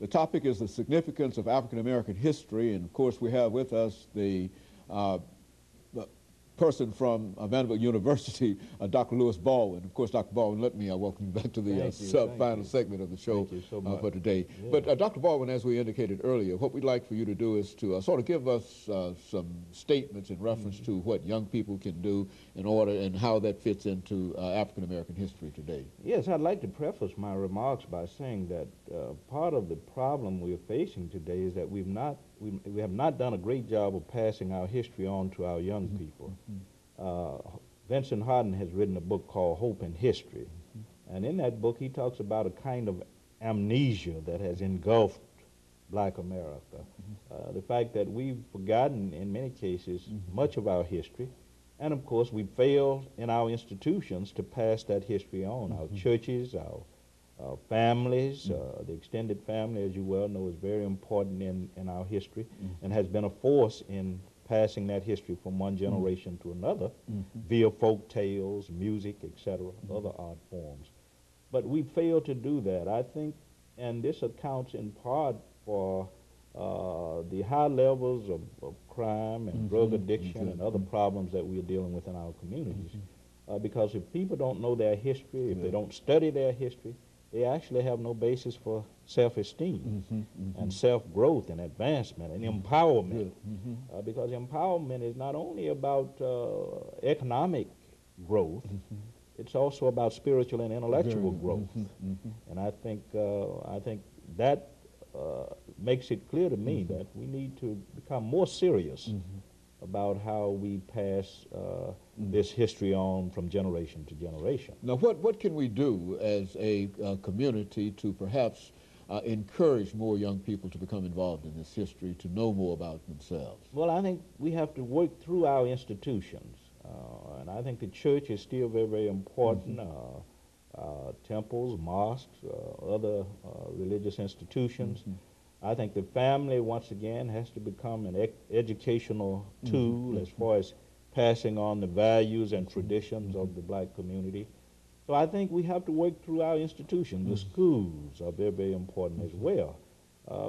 The topic is the significance of African American history, and of course we have with us the person from Vanderbilt University, Dr. LBaldwin. Of course, Dr. Baldwin, let me welcome you back to the final segment of the show for today. Yeah. But Dr. Baldwin, as we indicated earlier, what we'd like for you to do is to sort of give us some statements in reference to what young people can do in order and how that fits into African American history today. Yes, I'd like to preface my remarks by saying that part of the problem we're facing today is that we have not done a great job of passing our history on to our young people. Vincent Hardin has written a book called Hope and History, and in that book he talks about a kind of amnesia that has engulfed Black America. The fact that we've forgotten in many cases much of our history, and of course we failed in our institutions to pass that history on. Our churches, our families, the extended family, as you well know, is very important in our history and has been a force in passing that history from one generation to another via folk tales, music, etc., other art forms. But we failed to do that, I think, and this accounts in part for the high levels of crime and drug addiction and other problems that we're dealing with in our communities. Because if people don't know their history, if they don't study their history, they actually have no basis for self-esteem and self-growth and advancement and empowerment. Because empowerment is not only about economic growth, it's also about spiritual and intellectual growth. And I think that makes it clear to me that we need to become more serious about how we pass this history on from generation to generation. Now, what can we do as a community to perhaps encourage more young people to become involved in this history, to know more about themselves? Well, I think we have to work through our institutions, and I think the church is still very, very important. Temples, mosques, other religious institutions. I think the family, once again, has to become an educational tool as far as passing on the values and traditions of the Black community. So I think we have to work through our institutions. The schools are very, very important as well,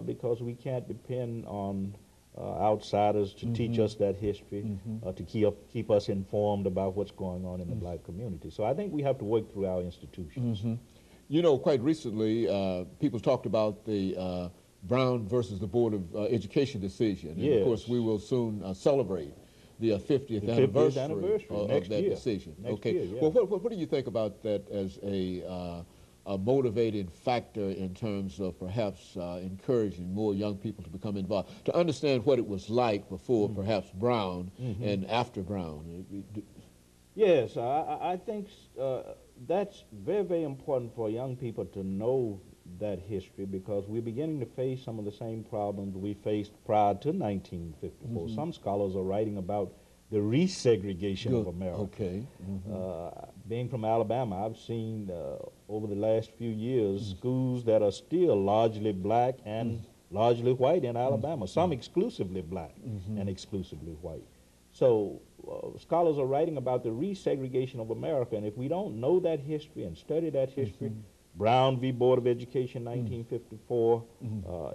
because we can't depend on outsiders to teach us that history, to keep us informed about what's going on in the Black community. So I think we have to work through our institutions. You know, quite recently, people talked about the Brown versus the Board of Education decision. And of course, we will soon celebrate the 50th anniversary of that decision. Well, what do you think about that as a motivating factor in terms of perhaps encouraging more young people to become involved, to understand what it was like before perhaps Brown and after Brown? Yes, I think that's very, very important for young people to know that history, because we're beginning to face some of the same problems we faced prior to 1954. Some scholars are writing about the resegregation of America. Being from Alabama, I've seen over the last few years schools that are still largely Black and largely white in Alabama, some exclusively Black and exclusively white. So scholars are writing about the resegregation of America, and if we don't know that history and study that history, Brown v. Board of Education, 1954,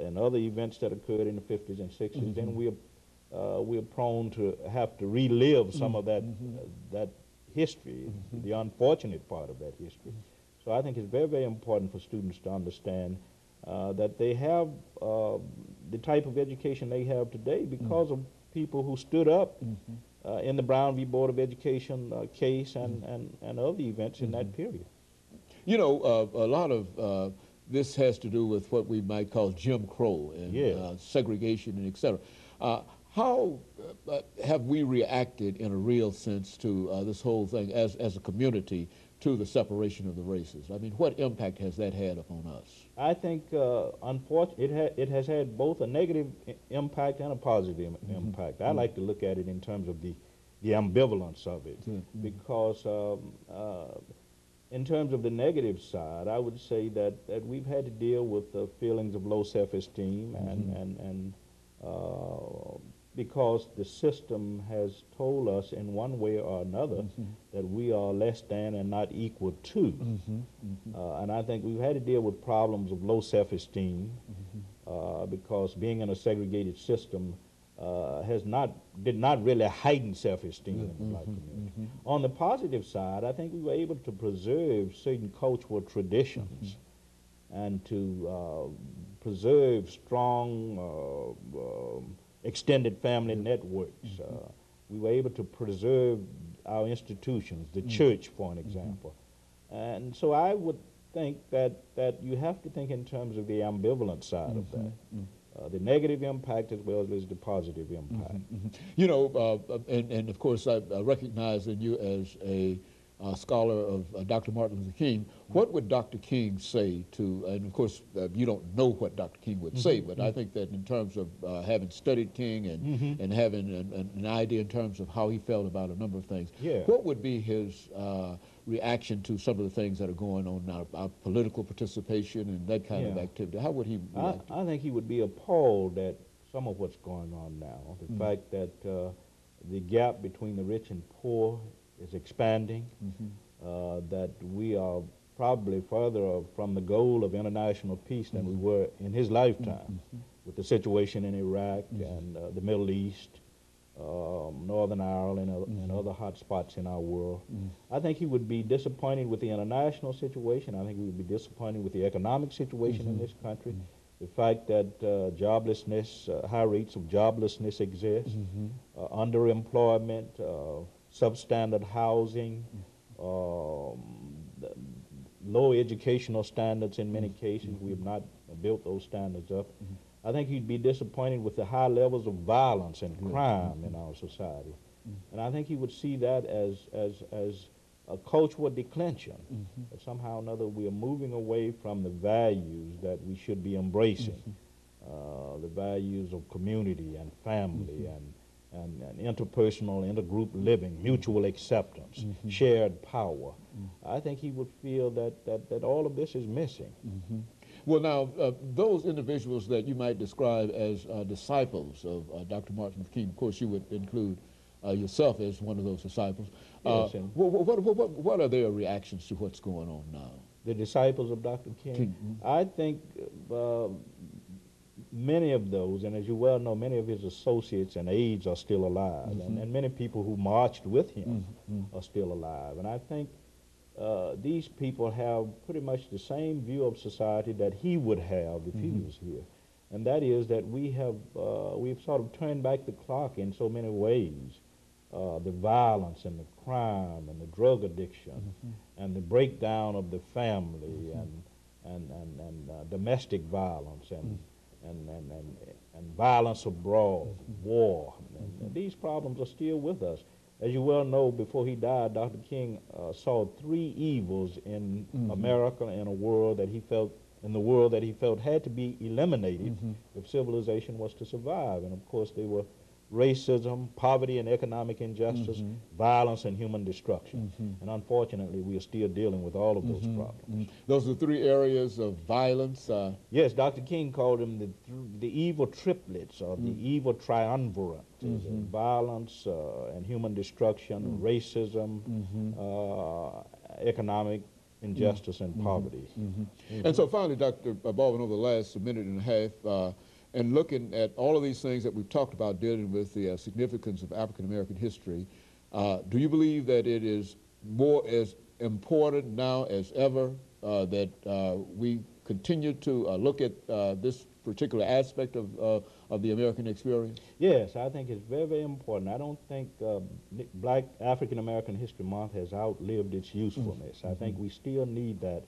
and other events that occurred in the 50s and 60s, then we're prone to have to relive some of that history, the unfortunate part of that history. So I think it's very, very important for students to understand that they have the type of education they have today because of people who stood up in the Brown v. Board of Education case and other events in that period. You know, a lot of this has to do with what we might call Jim Crow and segregation and et cetera. How have we reacted in a real sense to this whole thing as a community to the separation of the races? I mean, what impact has that had upon us? I think, unfortunately, it has had both a negative impact and a positive impact. I like to look at it in terms of the ambivalence of it, because in terms of the negative side, I would say that we've had to deal with the feelings of low self-esteem and because the system has told us in one way or another that we are less than and not equal to. And I think we've had to deal with problems of low self-esteem because being in a segregated system did not really heighten self-esteem in the black community. On the positive side, I think we were able to preserve certain cultural traditions and to preserve strong extended family networks. We were able to preserve our institutions, the church, for an example. And so I would think that you have to think in terms of the ambivalent side of that. The negative impact as well as the positive impact. You know, and of course I recognize in you as a scholar of Dr. Martin Luther King. What would Dr. King say to, and of course you don't know what Dr. King would say, but I think that in terms of having studied King and having an idea in terms of how he felt about a number of things, what would be his reaction to some of the things that are going on now, our political participation and that kind of activity? How would he react? I think he would be appalled at some of what's going on now. The fact that the gap between the rich and poor is expanding, that we are probably further from the goal of international peace than we were in his lifetime, with the situation in Iraq and the Middle East, Northern Ireland and other hot spots in our world. I think he would be disappointed with the international situation. I think he would be disappointed with the economic situation in this country. The fact that joblessness, high rates of joblessness exist, underemployment, substandard housing, low educational standards in many cases. We have not built those standards up. I think he'd be disappointed with the high levels of violence and crime in our society. And I think he would see that as a cultural declension. That somehow or another we are moving away from the values that we should be embracing, the values of community and family and interpersonal, intergroup living, mutual acceptance, shared power. I think he would feel that all of this is missing. Well, now, those individuals that you might describe as disciples of Dr. Martin Luther King, of course, you would include yourself as one of those disciples. Yes, what are their reactions to what's going on now? The disciples of Dr. King? I think many of those, and as you well know, many of his associates and aides are still alive, and many people who marched with him are still alive. And I think these people have pretty much the same view of society that he would have if he was here. And that is that we've sort of turned back the clock in so many ways. The violence and the crime and the drug addiction and the breakdown of the family and domestic violence and violence abroad, war. And these problems are still with us. As you well know, before he died, Dr. King saw three evils in America and a world that he felt, had to be eliminated if civilization was to survive. And of course, they were racism, poverty and economic injustice, violence and human destruction. And unfortunately, we are still dealing with all of those problems. Those are three areas of violence? Yes, Dr. King called them the evil triplets, or the evil triumvirate. Violence and human destruction, racism, economic injustice and poverty. And so finally, Dr. Baldwin, over the last minute and a half, and looking at all of these things that we've talked about dealing with the significance of African American history, do you believe that it is more as important now as ever that we continue to look at this particular aspect of the American experience? Yes, I think it's very, very important. I don't think Black African American History Month has outlived its usefulness. I think we still need that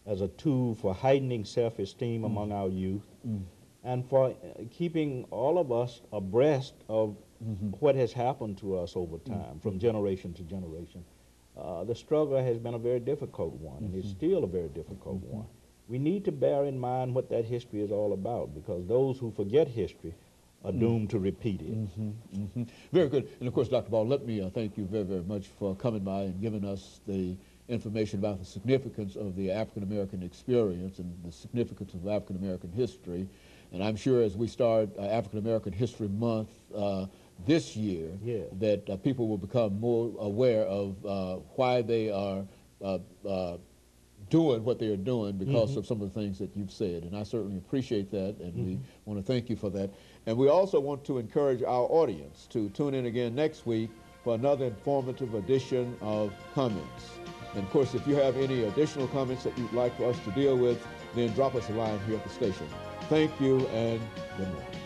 as a tool for heightening self-esteem among our youth, and for keeping all of us abreast of what has happened to us over time, from generation to generation. The struggle has been a very difficult one, and it's still a very difficult one. We need to bear in mind what that history is all about, because those who forget history are doomed to repeat it. Very good. And of course, Dr. Baldwin, let me thank you very, very much for coming by and giving us the information about the significance of the African American experience and the significance of African American history. And I'm sure as we start African American History Month this year, that people will become more aware of why they are doing what they are doing because of some of the things that you've said. And I certainly appreciate that, and we want to thank you for that. And we also want to encourage our audience to tune in again next week for another informative edition of Comments. And of course, if you have any additional comments that you'd like for us to deal with, then drop us a line here at the station. Thank you and good morning.